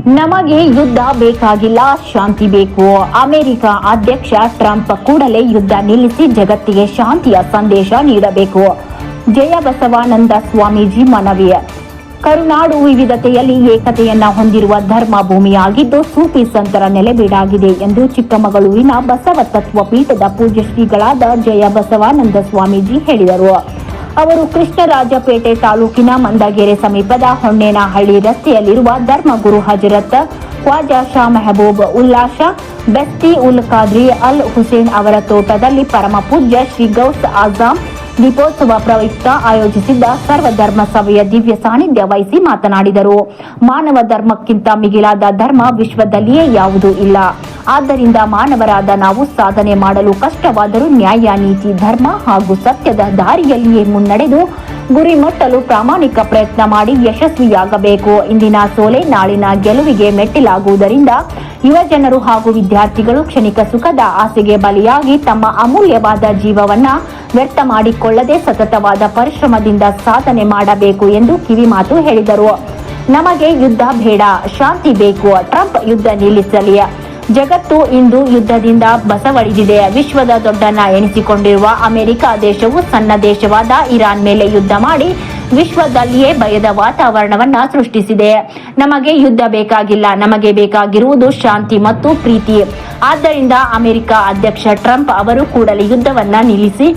ನಮಗೆ ಯುದ್ಧ ಬೇಕಾಗಿಲ್ಲ, ಶಾಂತಿ ಬೇಕು. ಅಮೆರಿಕ ಅಧ್ಯಕ್ಷ ಟ್ರಂಪ್ ಕೂಡಲೇ ಯುದ್ಧ ನಿಲ್ಲಿಸಿ ಜಗತ್ತಿಗೆ ಶಾಂತಿಯ ಸಂದೇಶ ನೀಡಬೇಕು. ಜಯ ಬಸವಾನಂದ ಸ್ವಾಮೀಜಿ ಮನವಿ. ಕರುನಾಡು ವಿವಿಧತೆಯಲ್ಲಿ ಏಕತೆಯನ್ನ ಹೊಂದಿರುವ ಧರ್ಮ ಭೂಮಿಯಾಗಿದ್ದು ಸೂಫಿ ಸಂತರ ನೆಲೆಬೀಡಾಗಿದೆ ಎಂದು ಚಿಕ್ಕಮಗಳೂರಿನ ಬಸವ ತತ್ವ ಪೀಠದ ಪೂಜ್ಯ ಶ್ರೀಗಳಾದ ಜಯ ಬಸವಾನಂದ ಸ್ವಾಮೀಜಿ ಹೇಳಿದರು. ಅವರು ಕೃಷ್ಣರಾಜಪೇಟೆ ತಾಲೂಕಿನ ಮಂದಗೆರೆ ಸಮೀಪದ ಹೊನ್ನೇನಹಳ್ಳಿ ರಸ್ತೆಯಲ್ಲಿರುವ ಧರ್ಮಗುರು ಹಜರತ್ ಖ್ವಾಜಾ ಶಾ ಮೆಹಬೂಬ್ ಉಲ್ಲಾ ಶಾ ಬೆಸ್ತಿ ಉಲ್ ಖಾದ್ರಿ ಅಲ್ ಹುಸೇನ್ ಅವರ ತೋಟದಲ್ಲಿ ಪರಮ ಪೂಜ್ಯ ಶ್ರೀ ಗೌಸ್ ಆಜಾಂ ದೀಪೋತ್ಸವ ಪ್ರಯುಕ್ತ ಆಯೋಜಿಸಿದ್ದ ಸರ್ವಧರ್ಮ ಸಭೆಯ ದಿವ್ಯ ಸಾನ್ನಿಧ್ಯ ವಹಿಸಿ ಮಾತನಾಡಿದರು. ಮಾನವ ಧರ್ಮಕ್ಕಿಂತ ಮಿಗಿಲಾದ ಧರ್ಮ ವಿಶ್ವದಲ್ಲಿಯೇ ಯಾವುದೂ ಇಲ್ಲ. ಆದ್ದರಿಂದ ಮಾನವರಾದ ನಾವು ಸಾಧನೆ ಮಾಡಲು ಕಷ್ಟವಾದರೂ ನ್ಯಾಯ, ನೀತಿ, ಧರ್ಮ ಹಾಗೂ ಸತ್ಯದ ದಾರಿಯಲ್ಲಿಯೇ ಮುನ್ನಡೆದು ಗುರಿ ಮುಟ್ಟಲು ಪ್ರಾಮಾಣಿಕ ಪ್ರಯತ್ನ ಮಾಡಿ ಯಶಸ್ವಿಯಾಗಬೇಕು. ಇಂದಿನ ಸೋಲೆ ನಾಳಿನ ಗೆಲುವಿಗೆ ಮೆಟ್ಟಿಲಾಗುವುದರಿಂದ ಯುವ ಜನರು ಹಾಗೂ ವಿದ್ಯಾರ್ಥಿಗಳು ಕ್ಷಣಿಕ ಸುಖದ ಆಸೆಗೆ ಬಲಿಯಾಗಿ ತಮ್ಮ ಅಮೂಲ್ಯವಾದ ಜೀವವನ್ನ ವ್ಯರ್ಥ ಮಾಡಿಕೊಳ್ಳದೆ ಸತತವಾದ ಪರಿಶ್ರಮದಿಂದ ಸಾಧನೆ ಮಾಡಬೇಕು ಎಂದು ಕಿವಿಮಾತು ಹೇಳಿದರು. ನಮಗೆ ಯುದ್ಧ ಬೇಡ, ಶಾಂತಿ ಬೇಕು. ಟ್ರಂಪ್ ಯುದ್ಧ ನಿಲ್ಲಿಸಲಿ. ಜಗತ್ತು ಇಂದು ಯುದ್ಧದಿಂದ ಬಸವಳಿದಿದೆ. ವಿಶ್ವದ ದೊಡ್ಡಣ್ಣ ಎನಿಸಿಕೊಂಡಿರುವ ಅಮೆರಿಕ ದೇಶವು ಸಣ್ಣ ದೇಶವಾದ ಇರಾನ್ ಮೇಲೆ ಯುದ್ಧ ಮಾಡಿ ವಿಶ್ವದಲ್ಲಿಯೇ ಭಯದ ವಾತಾವರಣವನ್ನ ಸೃಷ್ಟಿಸಿದೆ. ನಮಗೆ ಯುದ್ಧ ಬೇಕಾಗಿಲ್ಲ, ನಮಗೆ ಬೇಕಾಗಿರುವುದು ಶಾಂತಿ ಮತ್ತು ಪ್ರೀತಿ. ಆದ್ದರಿಂದ ಅಮೆರಿಕ ಅಧ್ಯಕ್ಷ ಟ್ರಂಪ್ ಅವರು ಕೂಡಲೇ ಯುದ್ಧವನ್ನ ನಿಲ್ಲಿಸಿ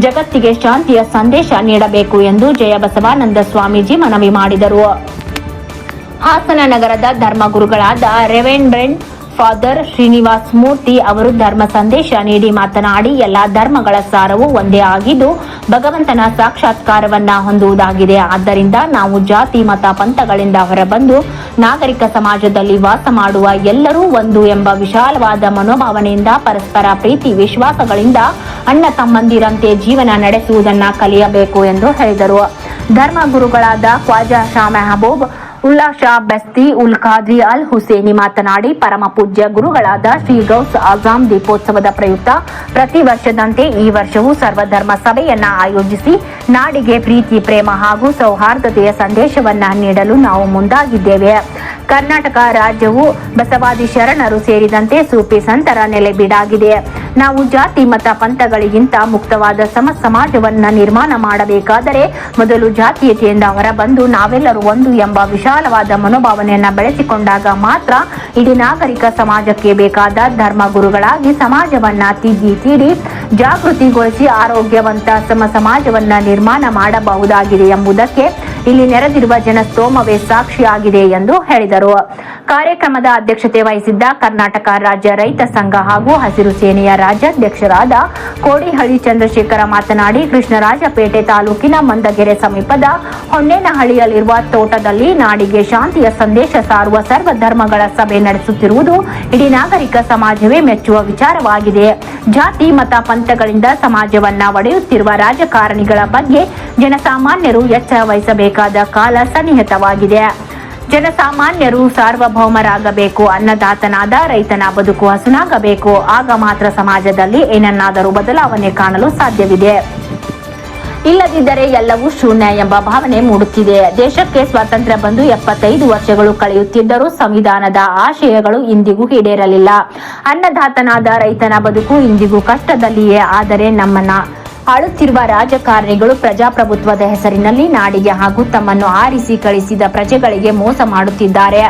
ಜಗತ್ತಿಗೆ ಶಾಂತಿಯ ಸಂದೇಶ ನೀಡಬೇಕು ಎಂದು ಜಯ ಬಸವಾನಂದ ಸ್ವಾಮೀಜಿ ಮನವಿ ಮಾಡಿದರು. ಹಾಸನ ನಗರದ ಧರ್ಮಗುರುಗಳಾದ ರೆವೆರೆಂಡ್ ಫಾದರ್ ಶ್ರೀನಿವಾಸ್ ಮೂರ್ತಿ ಅವರು ಧರ್ಮ ಸಂದೇಶ ನೀಡಿ ಮಾತನಾಡಿ, ಎಲ್ಲಾ ಧರ್ಮಗಳ ಸಾರವು ಒಂದೇ ಆಗಿದ್ದು ಭಗವಂತನ ಸಾಕ್ಷಾತ್ಕಾರವನ್ನ ಹೊಂದುವುದಾಗಿದೆ. ಆದ್ದರಿಂದ ನಾವು ಜಾತಿ, ಮತ, ಪಂಥಗಳಿಂದ ಹೊರಬಂದು ನಾಗರಿಕ ಸಮಾಜದಲ್ಲಿ ವಾಸ ಮಾಡುವ ಎಲ್ಲರೂ ಒಂದು ಎಂಬ ವಿಶಾಲವಾದ ಮನೋಭಾವನೆಯಿಂದ ಪರಸ್ಪರ ಪ್ರೀತಿ ವಿಶ್ವಾಸಗಳಿಂದ ಅಣ್ಣ ತಮ್ಮಂದಿರಂತೆ ಜೀವನ ನಡೆಸುವುದನ್ನ ಕಲಿಯಬೇಕು ಎಂದು ಹೇಳಿದರು. ಧರ್ಮಗುರುಗಳಾದ ಖ್ವಾಜಾ ಶಾ ಮೆಹಬೂಬ್ ಉಲ್ಲಾ ಶಾ ಬೆಸ್ತಿ ಉಲ್ ಖಾದ್ರಿ ಅಲ್ ಹುಸೇನಿ ಮಾತನಾಡಿ, ಪರಮ ಪೂಜ್ಯ ಗುರುಗಳಾದ ಶ್ರೀ ಗೌಸ್ ಆಜಾಂ ದೀಪೋತ್ಸವದ ಪ್ರಯುಕ್ತ ಪ್ರತಿ ವರ್ಷದಂತೆ ಈ ವರ್ಷವೂ ಸರ್ವಧರ್ಮ ಸಭೆಯನ್ನ ಆಯೋಜಿಸಿ ನಾಡಿಗೆ ಪ್ರೀತಿ, ಪ್ರೇಮ ಹಾಗೂ ಸೌಹಾರ್ದತೆಯ ಸಂದೇಶವನ್ನ ನೀಡಲು ನಾವು ಮುಂದಾಗಿದ್ದೇವೆ. ಕರ್ನಾಟಕ ರಾಜ್ಯವು ಬಸವಾದಿ ಶರಣರು ಸೇರಿದಂತೆ ಸೂಫಿ ಸಂತರ ನೆಲೆಬೀಡಾಗಿದೆ. ನಾವು ಜಾತಿ, ಮತ, ಪಂಥಗಳಿಗಿಂತ ಮುಕ್ತವಾದ ಸಮಾಜವನ್ನ ನಿರ್ಮಾಣ ಮಾಡಬೇಕಾದರೆ ಮೊದಲು ಜಾತೀಯತೆಯಿಂದ ಹೊರಬಂದು ನಾವೆಲ್ಲರೂ ಒಂದು ಎಂಬ ವಿಶಾಲವಾದ ಮನೋಭಾವನೆಯನ್ನ ಬೆಳೆಸಿಕೊಂಡಾಗ ಮಾತ್ರ ಇಡೀ ನಾಗರಿಕ ಸಮಾಜಕ್ಕೆ ಬೇಕಾದ ಧರ್ಮ ಗುರುಗಳಾಗಿ ಸಮಾಜವನ್ನ ತೀಡಿ ಜಾಗೃತಿಗೊಳಿಸಿ ಆರೋಗ್ಯವಂತ ಸಮಾಜವನ್ನ ನಿರ್ಮಾಣ ಮಾಡಬಹುದಾಗಿದೆ ಎಂಬುದಕ್ಕೆ ಇಲ್ಲಿ ನೆರೆದಿರುವ ಜನಸ್ತೋಮವೇ ಸಾಕ್ಷಿಯಾಗಿದೆ ಎಂದು ಹೇಳಿದರು. ಕಾರ್ಯಕ್ರಮದ ಅಧ್ಯಕ್ಷತೆ ವಹಿಸಿದ್ದ ಕರ್ನಾಟಕ ರಾಜ್ಯ ರೈತ ಸಂಘ ಹಾಗೂ ಹಸಿರು ಸೇನೆಯ ರಾಜ್ಯಾಧ್ಯಕ್ಷರಾದ ಕೋಡಿಹಳ್ಳಿ ಚಂದ್ರಶೇಖರ ಮಾತನಾಡಿ, ಕೃಷ್ಣರಾಜಪೇಟೆ ತಾಲೂಕಿನ ಮಂದಗೆರೆ ಸಮೀಪದ ಹೊನ್ನೇನಹಳ್ಳಿಯಲ್ಲಿರುವ ತೋಟದಲ್ಲಿ ನಾಡಿಗೆ ಶಾಂತಿಯ ಸಂದೇಶ ಸಾರುವ ಸರ್ವ ಧರ್ಮಗಳ ಸಭೆ ನಡೆಸುತ್ತಿರುವುದು ಇಡೀ ನಾಗರಿಕ ಸಮಾಜವೇ ಮೆಚ್ಚುವ ವಿಚಾರವಾಗಿದೆ. ಜಾತಿ, ಮತ, ಪಂಥಗಳಿಂದ ಸಮಾಜವನ್ನ ಒಡೆಯುತ್ತಿರುವ ರಾಜಕಾರಣಿಗಳ ಬಗ್ಗೆ ಜನಸಾಮಾನ್ಯರು ಎಚ್ಚರ ವಹಿಸಬೇಕಾದ ಕಾಲ ಸನ್ನಿಹಿತವಾಗಿದೆ. ಜನಸಾಮಾನ್ಯರು ಸಾರ್ವಭೌಮರಾಗಬೇಕು. ಅನ್ನದಾತನಾದ ರೈತನ ಬದುಕು ಹಸುನಾಗಬೇಕು. ಆಗ ಮಾತ್ರ ಸಮಾಜದಲ್ಲಿ ಏನನ್ನಾದರೂ ಬದಲಾವಣೆ ಕಾಣಲು ಸಾಧ್ಯವಿದೆ. ಇಲ್ಲದಿದ್ದರೆ ಎಲ್ಲವೂ ಶೂನ್ಯ ಎಂಬ ಭಾವನೆ ಮೂಡುತ್ತಿದೆ. ದೇಶಕ್ಕೆ ಸ್ವಾತಂತ್ರ್ಯ ಬಂದು 75 ವರ್ಷಗಳು ಕಳೆಯುತ್ತಿದ್ದರೂ ಸಂವಿಧಾನದ ಆಶಯಗಳು ಇಂದಿಗೂ ಈಡೇರಲಿಲ್ಲ. ಅನ್ನದಾತನಾದ ರೈತನ ಬದುಕು ಇಂದಿಗೂ ಕಷ್ಟದಲ್ಲಿಯೇ. ಆದರೆ ನಮ್ಮನ್ನ ಆಳುತ್ತಿರುವ ರಾಜಕಾರಣಿಗಳು ಪ್ರಜಾಪ್ರಭುತ್ವದ ಹೆಸರಿನಲ್ಲಿ ನಾಡಿಗೆ ಹಾಗೂ ತಮ್ಮನ್ನು ಆರಿಸಿ ಕಳಿಸಿದ ಪ್ರಜೆಗಳಿಗೆ ಮೋಸ ಮಾಡುತ್ತಿದ್ದಾರೆ.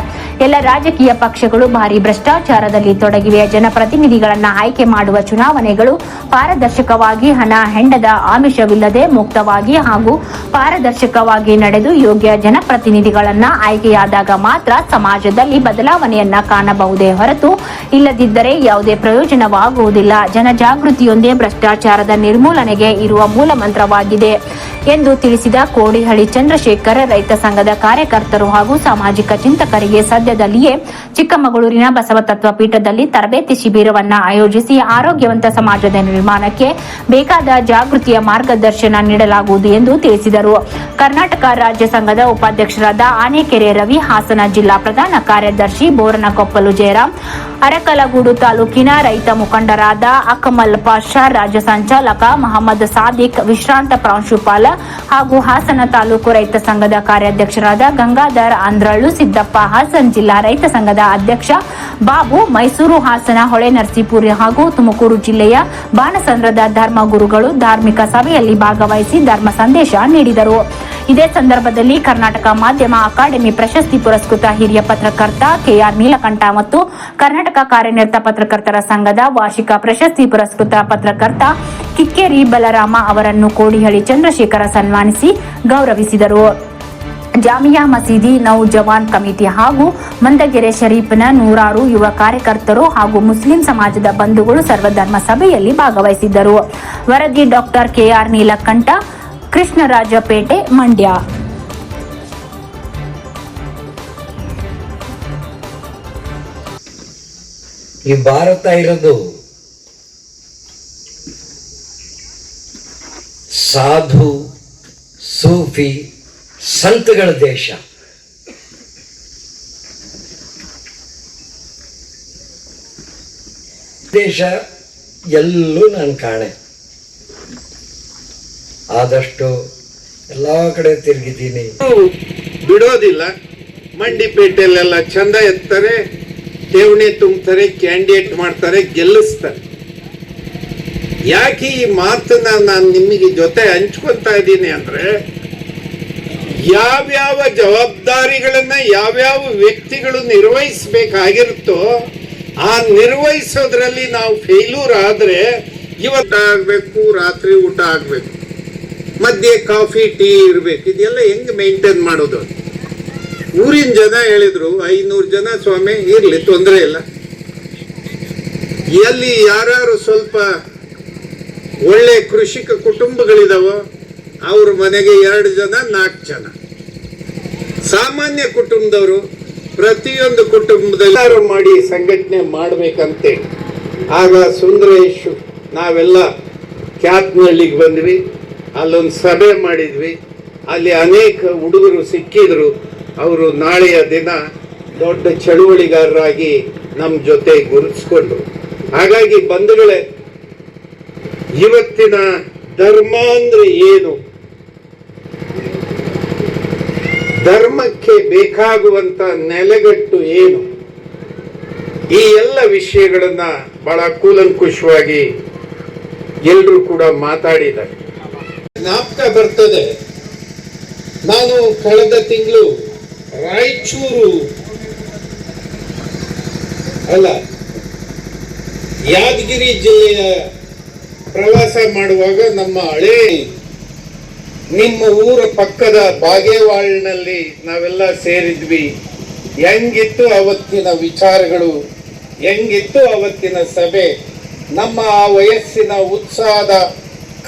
ಎಲ್ಲ ರಾಜಕೀಯ ಪಕ್ಷಗಳು ಭಾರಿ ಭ್ರಷ್ಟಾಚಾರದಲ್ಲಿ ತೊಡಗಿವೆ. ಜನಪ್ರತಿನಿಧಿಗಳನ್ನ ಆಯ್ಕೆ ಮಾಡುವ ಚುನಾವಣೆಗಳು ಪಾರದರ್ಶಕವಾಗಿ, ಹಣ ಹೆಂಡದ ಆಮಿಷವಿಲ್ಲದೆ ಮುಕ್ತವಾಗಿ ಹಾಗೂ ಪಾರದರ್ಶಕವಾಗಿ ನಡೆದು ಯೋಗ್ಯ ಜನಪ್ರತಿನಿಧಿಗಳನ್ನ ಆಯ್ಕೆಯಾದಾಗ ಮಾತ್ರ ಸಮಾಜದಲ್ಲಿ ಬದಲಾವಣೆಯನ್ನ ಕಾಣಬಹುದೇ ಹೊರತು ಇಲ್ಲದಿದ್ದರೆ ಯಾವುದೇ ಪ್ರಯೋಜನವಾಗುವುದಿಲ್ಲ. ಜನಜಾಗೃತಿಯೊಂದೇ ಭ್ರಷ್ಟಾಚಾರದ ನಿರ್ಮೂಲನೆಗೆ ಇರುವ ಮೂಲ ಮಂತ್ರವಾಗಿದೆ ಎಂದು ತಿಳಿಸಿದ ಕೋಡಿಹಳ್ಳಿ ಚಂದ್ರಶೇಖರ್, ರೈತ ಸಂಘದ ಕಾರ್ಯಕರ್ತರು ಹಾಗೂ ಸಾಮಾಜಿಕ ಚಿಂತಕರಿಗೆ ಸದ್ಯದಲ್ಲಿಯೇ ಚಿಕ್ಕಮಗಳೂರಿನ ಬಸವ ತತ್ವ ಪೀಠದಲ್ಲಿ ತರಬೇತಿ ಶಿಬಿರವನ್ನ ಆಯೋಜಿಸಿ ಆರೋಗ್ಯವಂತ ಸಮಾಜದ ನಿರ್ಮಾಣಕ್ಕೆ ಬೇಕಾದ ಜಾಗೃತಿಯ ಮಾರ್ಗದರ್ಶನ ನೀಡಲಾಗುವುದು ಎಂದು ತಿಳಿಸಿದರು. ಕರ್ನಾಟಕ ರಾಜ್ಯ ಸಂಘದ ಉಪಾಧ್ಯಕ್ಷರಾದ ಆನೆಕೆರೆ ರವಿ, ಹಾಸನ ಜಿಲ್ಲಾ ಪ್ರಧಾನ ಕಾರ್ಯದರ್ಶಿ ಬೋರನಕೊಪ್ಪಲು ಜಯರಾಮ್, ಅರಕಲಗೂಡು ತಾಲೂಕಿನ ರೈತ ಮುಖಂಡರಾದ ಅಕಮಲ್ ಪಾಷಾ, ರಾಜ್ಯ ಸಂಚಾಲಕ ಮಹಮ್ಮದ್ ಸಾದಿಕ್, ವಿಶ್ರಾಂತ ಪ್ರಾಂಶುಪಾಲ ಹಾಗೂ ಹಾಸನ ತಾಲೂಕು ರೈತ ಸಂಘದ ಕಾರ್ಯಾಧ್ಯಕ್ಷರಾದ ಗಂಗಾಧರ್ ಅಂದ್ರಳ್ಳು, ಸಿದ್ದಪ್ಪ ಹಾಸನ್, ಜಿಲ್ಲಾ ರೈತ ಸಂಘದ ಅಧ್ಯಕ್ಷ ಬಾಬು, ಮೈಸೂರು, ಹಾಸನ, ಹೊಳೆನರಸೀಪುರ ಹಾಗೂ ತುಮಕೂರು ಜಿಲ್ಲೆಯ ಬಾಣಸಂದ್ರದ ಧರ್ಮಗುರುಗಳು ಧಾರ್ಮಿಕ ಸಭೆಯಲ್ಲಿ ಭಾಗವಹಿಸಿ ಧರ್ಮ ಸಂದೇಶ ನೀಡಿದರು. ಇದೇ ಸಂದರ್ಭದಲ್ಲಿ ಕರ್ನಾಟಕ ಮಾಧ್ಯಮ ಅಕಾಡೆಮಿ ಪ್ರಶಸ್ತಿ ಪುರಸ್ಕೃತ ಹಿರಿಯ ಪತ್ರಕರ್ತ ಕೆಆರ್ ನೀಲಕಂಠ ಮತ್ತು ಕರ್ನಾಟಕ ಕಾರ್ಯನಿರತ ಪತ್ರಕರ್ತರ ಸಂಘದ ವಾರ್ಷಿಕ ಪ್ರಶಸ್ತಿ ಪುರಸ್ಕೃತ ಪತ್ರಕರ್ತ ಕಿಕ್ಕೇರಿ ಬಲರಾಮ ಅವರನ್ನು ಕೋಡಿಹಳ್ಳಿ ಚಂದ್ರಶೇಖರ ಸನ್ಮಾನಿಸಿ ಗೌರವಿಸಿದರು. ಜಾಮಿಯಾ ಮಸೀದಿ ನೌಜವಾನ್ ಕಮಿಟಿ ಹಾಗೂ ಮಂದಗೆರೆ ಶರೀಫ್ನ ನೂರಾರು ಯುವ ಕಾರ್ಯಕರ್ತರು ಹಾಗೂ ಮುಸ್ಲಿಂ ಸಮಾಜದ ಬಂಧುಗಳು ಸರ್ವಧರ್ಮ ಸಭೆಯಲ್ಲಿ ಭಾಗವಹಿಸಿದ್ದರು. ವರದಿ ಡಾಕ್ಟರ್ ಕೆಆರ್ ನೀಲಕಂಠ, ಕೃಷ್ಣರಾಜಪೇಟೆ, ಮಂಡ್ಯ. ಈ ಭಾರತ ಇರೋದು ಸಾಧು ಸೂಫಿ ಸಂತಗಳ ದೇಶ. ದೇಶ ಎಲ್ಲೂ ನಾನು ಕಾಣೆ. ಆದಷ್ಟು ಎಲ್ಲ ಕಡೆ ತಿರುಗಿದ್ದೀನಿ. ಬಿಡೋದಿಲ್ಲ. ಮಂಡಿಪೇಟೆಯಲ್ಲೆಲ್ಲ ಚಂದ ಎತ್ತಾರೆ, ಠೇವಣಿ ತುಂಬ್ತಾರೆ, ಕ್ಯಾಂಡಿಡೇಟ್ ಮಾಡ್ತಾರೆ, ಗೆಲ್ಲಿಸ್ತಾರೆ. ಯಾಕೆ ಈ ಮಾತನ್ನ ನಾನು ನಿಮಗೆ ಜೊತೆ ಹಂಚ್ಕೊತಾ ಇದ್ದೀನಿ ಅಂದ್ರೆ, ಯಾವ್ಯಾವ ಜವಾಬ್ದಾರಿಗಳನ್ನ ಯಾವ್ಯಾವ ವ್ಯಕ್ತಿಗಳು ನಿರ್ವಹಿಸಬೇಕಾಗಿರುತ್ತೋ ಆ ನಿರ್ವಹಿಸೋದ್ರಲ್ಲಿ ನಾವು ಫೇಲ್ಯೂರ್ ಆದ್ರೆ, ಇವತ್ತು ಆಗ್ಬೇಕು, ರಾತ್ರಿ ಊಟ ಆಗ್ಬೇಕು, ಮಧ್ಯೆ ಕಾಫಿ ಟೀ ಇರ್ಬೇಕು, ಇದೆಲ್ಲ ಹೆಂಗ್ ಮೇಂಟೈನ್ ಮಾಡೋದು? ಊರಿನ ಜನ ಹೇಳಿದ್ರು 500 ಜನ ಸ್ವಾಮಿ ಇರ್ಲಿ, ತೊಂದರೆ ಇಲ್ಲ. ಎಲ್ಲಿ ಯಾರು ಸ್ವಲ್ಪ ಒಳ್ಳೆ ಕೃಷಿಕ ಕುಟುಂಬಗಳಿದಾವೋ ಅವ್ರ ಮನೆಗೆ 2 ಜನ 4 ಜನ. ಸಾಮಾನ್ಯ ಕುಟುಂಬದವರು ಪ್ರತಿಯೊಂದು ಕುಟುಂಬದಲ್ಲಿ ಮಾಡಿ ಸಂಘಟನೆ ಮಾಡ್ಬೇಕಂತೆ. ಆಗ ಸುಂದರೇಶ್ ನಾವೆಲ್ಲ ಕ್ಯಾತ್ನಹಳ್ಳಿಗೆ ಬಂದ್ವಿ, ಅಲ್ಲೊಂದು ಸಭೆ ಮಾಡಿದ್ವಿ. ಅಲ್ಲಿ ಅನೇಕ ಹುಡುಗರು ಸಿಕ್ಕಿದ್ರು. ಅವರು ನಾಳೆಯ ದಿನ ದೊಡ್ಡ ಚಳುವಳಿಗಾರರಾಗಿ ನಮ್ಮ ಜೊತೆ ಗುರುತಿಸ್ಕೊಂಡ್ರು. ಹಾಗಾಗಿ ಬಂಧುಗಳೇ, ಇವತ್ತಿನ ಧರ್ಮ ಅಂದ್ರೆ ಏನು, ಧರ್ಮಕ್ಕೆ ಬೇಕಾಗುವಂತ ನೆಲೆಗಟ್ಟು ಏನು, ಈ ಎಲ್ಲ ವಿಷಯಗಳನ್ನ ಬಹಳ ಕೂಲಂಕುಷವಾಗಿ ಎಲ್ಲರೂ ಕೂಡ ಮಾತಾಡಿದ್ದಾರೆ. ಜ್ಞಾಪಕ ಬರ್ತದೆ, ನಾನು ಕಳೆದ ತಿಂಗಳು ರಾಯಚೂರು ಯಾದಗಿರಿ ಜಿಲ್ಲೆಯ ಪ್ರವಾಸ ಮಾಡುವಾಗ ನಮ್ಮ ಹಳೆ ನಿಮ್ಮ ಊರ ಪಕ್ಕದ ಬಾಗೇವಾಳ್ನಲ್ಲಿ ನಾವೆಲ್ಲ ಸೇರಿದ್ವಿ. ಹೆಂಗಿತ್ತು ಅವತ್ತಿನ ವಿಚಾರಗಳು, ಹೆಂಗಿತ್ತು ಅವತ್ತಿನ ಸಭೆ, ನಮ್ಮ ಆ ವಯಸ್ಸಿನ ಉತ್ಸಾಹದ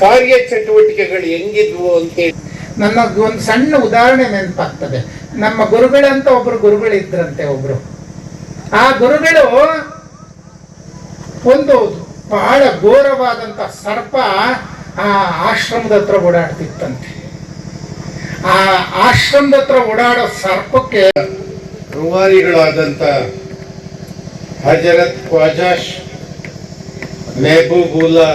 ಕಾರ್ಯ ಚಟುವಟಿಕೆಗಳು ಹೆಂಗಿದ್ವು ಅಂತೇಳಿ ನನ್ನ ಒಂದು ಸಣ್ಣ ಉದಾಹರಣೆ ನೆನಪಾಗ್ತದೆ. ನಮ್ಮ ಗುರುಗಳಂತ ಒಬ್ರು ಗುರುಗಳಿದ್ರಂತೆ. ಒಬ್ರು ಆ ಗುರುಗಳು ಒಂದು ಬಹಳ ಘೋರವಾದಂತ ಸರ್ಪ ಆ ಆಶ್ರಮದ ಹತ್ರ ಓಡಾಡ್ತಿತ್ತಂತೆ. ಆ ಆಶ್ರಮದ ಹತ್ರ ಓಡಾಡೋ ಸರ್ಪಕ್ಕೆ ರೂವಾರಿಗಳಾದಂತ ಹಜರತ್ ಖ್ವಾಜಾ ಮೆಹಬೂಬುಲ್ಲಾ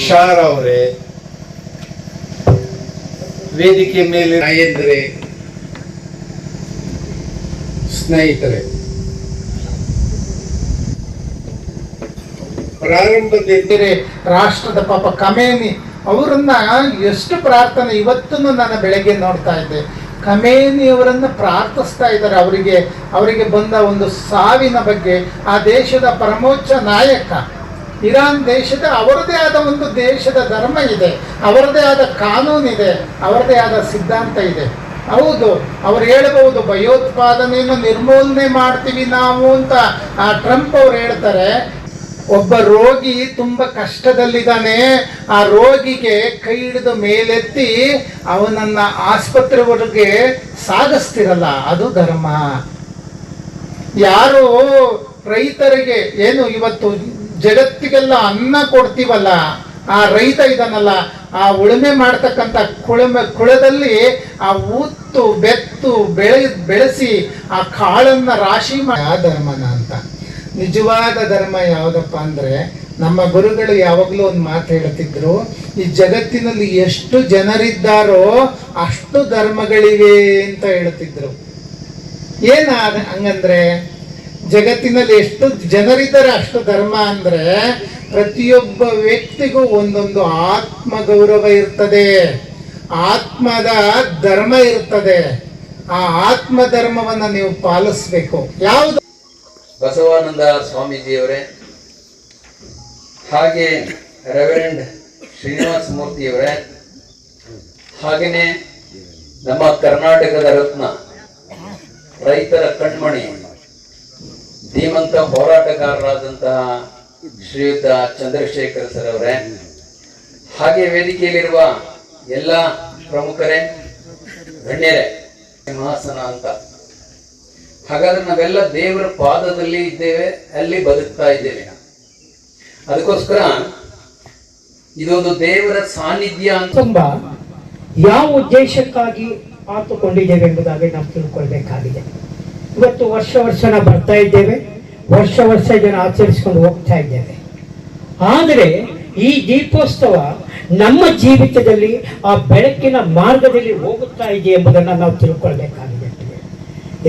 ಶಾರ್ ಅವರೇ, ವೇದಿಕೆ ಮೇಲೆ ನಾಯಂದ್ರೆ, ಸ್ನೇಹಿತರೆ, ಪ್ರಾರಂಭದಲ್ಲಿ ರಾಷ್ಟ್ರದ ಪಾಪ ಖಮೇನಿ ಅವರನ್ನ ಎಷ್ಟು ಪ್ರಾರ್ಥನೆ, ಇವತ್ತು ನನ್ನ ಬೆಳಗ್ಗೆ ನೋಡ್ತಾ ಇದ್ದೆ, ಖಮೇನಿ ಅವರನ್ನ ಪ್ರಾರ್ಥಿಸ್ತಾ ಇದ್ದಾರೆ. ಅವರಿಗೆ ಬಂದ ಒಂದು ಸಾವಿನ ಬಗ್ಗೆ. ಆ ದೇಶದ ಪರಮೋಚ್ಚ ನಾಯಕ, ಇರಾನ್ ದೇಶದ ಅವರದೇ ಆದ ಒಂದು ದೇಶದ ಧರ್ಮ ಇದೆ, ಅವರದೇ ಆದ ಕಾನೂನಿದೆ, ಅವರದೇ ಆದ ಸಿದ್ಧಾಂತ ಇದೆ. ಹೌದು, ಅವ್ರು ಹೇಳಬಹುದು ಭಯೋತ್ಪಾದನೆಯನ್ನು ನಿರ್ಮೂಲನೆ ಮಾಡ್ತೀವಿ ನಾವು ಅಂತ. ಆ ಟ್ರಂಪ್ ಅವ್ರು ಹೇಳ್ತಾರೆ, ಒಬ್ಬ ರೋಗಿ ತುಂಬಾ ಕಷ್ಟದಲ್ಲಿದ್ದಾನೆ, ಆ ರೋಗಿಗೆ ಕೈ ಹಿಡಿದು ಮೇಲೆತ್ತಿ ಅವನನ್ನ ಆಸ್ಪತ್ರೆವರೆಗೆ ಸಾಗಿಸ್ತಿರಲ್ಲ, ಅದು ಧರ್ಮ. ಯಾರು ರೈತರಿಗೆ ಏನು ಇವತ್ತು ಜಗತ್ತಿಗೆಲ್ಲ ಅನ್ನ ಕೊಡ್ತೀವಲ್ಲ, ಆ ರೈತ ಇದನ್ನಲ್ಲ, ಆ ಉಳುಮೆ ಮಾಡ್ತಕ್ಕಂಥ ಕುಳದಲ್ಲಿ ಆ ಉತ್ತು ಬೆತ್ತು ಬೆಳೆಸಿ ಆ ಕಾಳನ್ನ ರಾಶಿ ಮಾಡಿ ಧರ್ಮನ ಅಂತ. ನಿಜವಾದ ಧರ್ಮ ಯಾವುದಪ್ಪ ಅಂದರೆ, ನಮ್ಮ ಗುರುಗಳು ಯಾವಾಗಲೂ ಒಂದು ಮಾತು ಹೇಳ್ತಿದ್ರು, ಈ ಜಗತ್ತಿನಲ್ಲಿ ಎಷ್ಟು ಜನರಿದ್ದಾರೋ ಅಷ್ಟು ಧರ್ಮಗಳಿವೆ ಅಂತ ಹೇಳ್ತಿದ್ರು. ಹಂಗಂದ್ರೆ ಜಗತ್ತಿನಲ್ಲಿ ಎಷ್ಟು ಜನರಿದ್ದಾರೆ ಅಷ್ಟು ಧರ್ಮ ಅಂದ್ರೆ ಪ್ರತಿಯೊಬ್ಬ ವ್ಯಕ್ತಿಗೂ ಒಂದೊಂದು ಆತ್ಮ ಗೌರವ ಇರ್ತದೆ, ಆತ್ಮದ ಧರ್ಮ ಇರ್ತದೆ. ಆ ಆತ್ಮ ಧರ್ಮವನ್ನ ನೀವು ಪಾಲಿಸ್ಬೇಕು. ಯಾವುದು ಬಸವಾನಂದ ಸ್ವಾಮೀಜಿಯವರೇ, ಹಾಗೆ ರೆವರೆಂಡ್ ಶ್ರೀನಿವಾಸ ಮೂರ್ತಿಯವರೇ, ಹಾಗೆಯೇ ನಮ್ಮ ಕರ್ನಾಟಕದ ರತ್ನ, ರೈತರ ಕಣ್ಮಣಿ, ಧೀಮಂತ ಹೋರಾಟಗಾರರಾದಂತಹ ಶ್ರೀಯುತ ಚಂದ್ರಶೇಖರ್ ಸರ್ ಅವರೇ, ಹಾಗೆ ವೇದಿಕೆಯಲ್ಲಿರುವ ಎಲ್ಲ ಪ್ರಮುಖರೇ, ಗಣ್ಯರೇ, ಸಿಂಹಾಸನ ಅಂತ. ಹಾಗಾದ್ರೆ ನಾವೆಲ್ಲ ದೇವರ ಪಾದದಲ್ಲಿ ಇದ್ದೇವೆ, ಅಲ್ಲಿ ಬದುಕ್ತಾ ಇದ್ದೇವೆ. ಅದಕ್ಕೋಸ್ಕರ ಇದೊಂದು ದೇವರ ಸಾನ್ನಿಧ್ಯ ಅಂತ. ತುಂಬಾ ಯಾವ ಉದ್ದೇಶಕ್ಕಾಗಿ ಆತುಕೊಂಡಿದ್ದೇವೆ ಎಂಬುದಾಗಿ ನಾವು ತಿಳ್ಕೊಳ್ಬೇಕಾಗಿದೆ. ಇವತ್ತು ವರ್ಷ ನಾವು ಬರ್ತಾ ಇದ್ದೇವೆ, ವರ್ಷ ಇದನ್ನು ಆಚರಿಸಿಕೊಂಡು ಹೋಗ್ತಾ ಇದ್ದೇವೆ. ಆದರೆ ಈ ದೀಪೋತ್ಸವ ನಮ್ಮ ಜೀವಿತದಲ್ಲಿ ಆ ಬೆಳಕಿನ ಮಾರ್ಗದಲ್ಲಿ ಹೋಗುತ್ತಾ ಇದೆ ಎಂಬುದನ್ನು ನಾವು ತಿಳ್ಕೊಳ್ಬೇಕಾಗಿದೆ.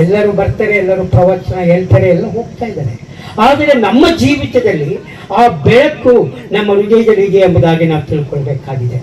ಎಲ್ಲರೂ ಬರ್ತಾರೆ, ಎಲ್ಲರೂ ಪ್ರವಚನ ಹೇಳ್ತಾರೆ, ಎಲ್ಲ ಹೋಗ್ತಾ ಇದ್ದಾರೆ. ಆದರೆ ನಮ್ಮ ಜೀವಿತದಲ್ಲಿ ಆ ಬೆಳಕು ನಮ್ಮ ಹೃದಯದಲ್ಲಿ ಇದೆ ಎಂಬುದಾಗಿ ನಾವು ತಿಳ್ಕೊಳ್ಬೇಕಾಗಿದೆ.